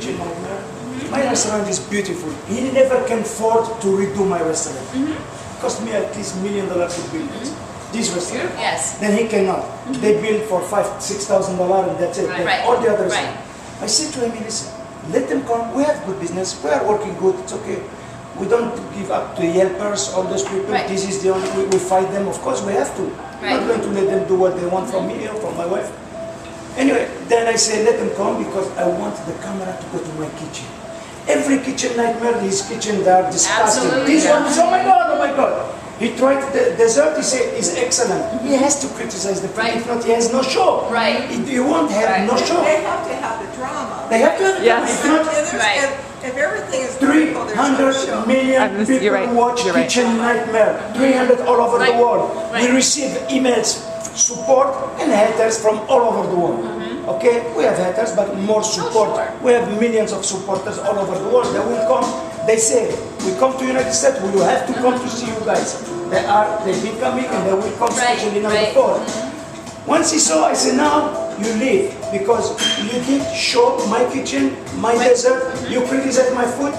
kitchen nightmare. My restaurant is beautiful. He never can afford to redo my restaurant. Cost me at least $1 million to build it. This restaurant. Yes. Then he cannot. They build for $5,000-6,000 and that's it. Right. All the others. Right. I said to him, listen, let them come. We have good business. We are working good. It's okay. We don't give up to Yelpers, all those people. Right. This is the only way we fight them. Of course, we have to. Right. I'm not going to let them do what they want from me or from my wife. Anyway, then I say, let them come because I want the camera to go to my kitchen. Every kitchen nightmare, his kitchen, they are disgusting. Absolutely. This one is, oh my God. He tried the dessert, he said, is excellent. He has to criticize the food. Right. If not, he has no show. Right. You won't have no show. They have to have the drama. They have to have Yes. If not, Right. If everything is beautiful, there's no show. 300 million people You're right. watch You're right. Kitchen Nightmare. 300 all over the Right. world. Right. We receive emails, support and haters from all over the world. Okay, we have haters, but more support. sure. We have millions of supporters all over the world. They will come. They say, we come to United States. We will have to come to see you guys. They've been coming and they will come, Right, especially now right. before. Once he saw, I said, now you leave because you did show my kitchen, my dessert, you criticized my food,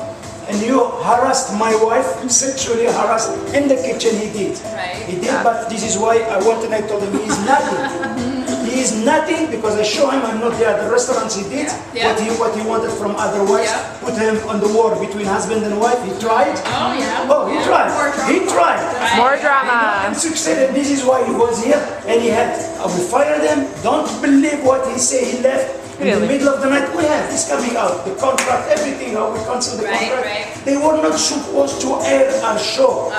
and you harassed my wife, sexually harassed in the kitchen. He did. Right. He did, but this is why I wanted, I told him he is nothing. He is nothing because I show him I'm not the other restaurants he did, Yeah. what he wanted from other wives, Yeah. put him on the war between husband and wife. He tried. Oh, yeah. Oh, he tried. He tried. More drama. And succeeded. This is why he was here, and he had. I will fire them. Don't believe what he said. He left in the Really? middle of the night. We have this coming out, the contract, everything. How we cancel the Right, contract. right. They were not supposed to air our show,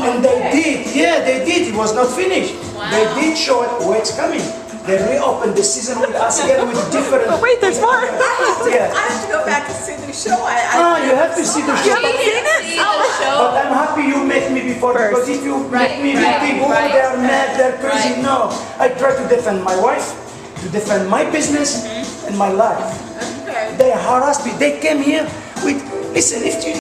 and they did. Yeah, they did. It was not finished. Wow. They did show it where it's coming. They reopened the season with us again with different. But wait, there's more. Yeah. I have to go back and see the show. You have to see the show. haven't seen it? See the show. But I'm happy you met me before First. because if you met me, Right, you think, oh, right. they're mad, they're crazy. Right. No, I try to defend my wife, to defend my business and my life. Okay. They harassed me. They came here with, listen, if you